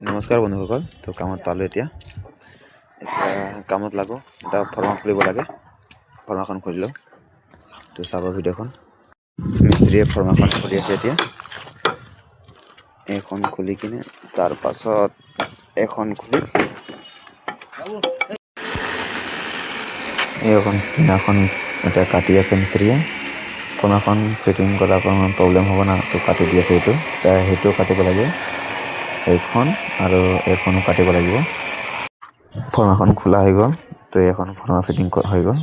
নমস্কাৰ বন্ধুসকল। তো কামত পালোঁ এতিয়া কামত লাগো। এটা ফৰ্মা খুলিব লাগে। ফৰ্মাখন খুলিলোঁ। তো চাব ভিডিঅ'খন। মিস্ত্ৰীয়ে ফৰ্মাখন খুলি আছে এতিয়া। এখন খুলি কিনে তাৰ পাছত এখন খুলি এখন এটা কাটি আছে মিস্ত্ৰীয়ে। ফৰ্মাখন ফিটিং কৰা অকণমান প্ৰব্লেম হ'ব না, তো কাটি দি আছে এইটো। সেইটো কাটিব লাগে, এইখন আৰু এইখনো কাটিব লাগিব। ফৰ্মাখন খোলা হৈ গ'ল। তো এখন ফৰ্মা ফিটিং হৈ গ'ল।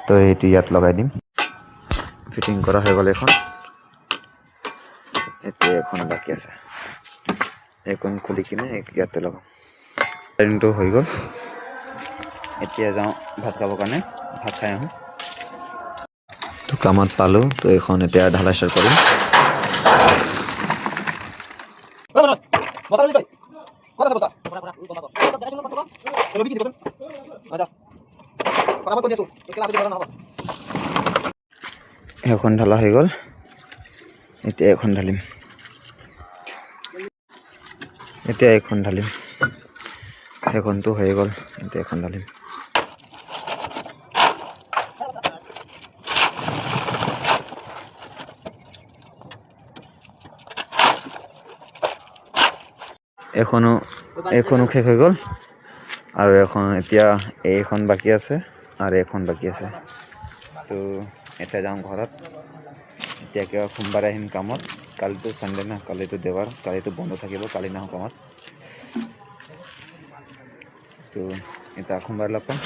তো এইটো ইয়াত লগাই দিম। ফিটিং কৰা হৈ গ'ল এখন। এতিয়া এখন বাকী আছে, এইখন খুলি কিনে ইয়াতে লগাম। ফিটিংটো হৈ গ'ল। এতিয়া যাওঁ ভাত খাবৰ কাৰণে, ভাত খাই আহোঁ। তো কামত পালোঁ। তো এইখন এতিয়া ঢালাই ষ্টাৰ্ট কৰিম। এখন ঢালা হৈ গ'ল। এতিয়া এখন ঢালিম। এখনটো হৈ গ'ল। এতিয়া এখন ঢালিম। এখনো শেষ হৈ গ'ল। আৰু এখন এতিয়া এইখন বাকী আছে আৰু এইখন বাকী আছে। তো এতিয়া যাওঁ ঘৰত। এতিয়া কিবা সোমবাৰে আহিম কামত। কালিতো চানডে না, কালিতো দেওবাৰ, কালিতো বন্ধ থাকিব, কালি নাহোঁ কামত। তো এতিয়া সোমবাৰে লগ পাম।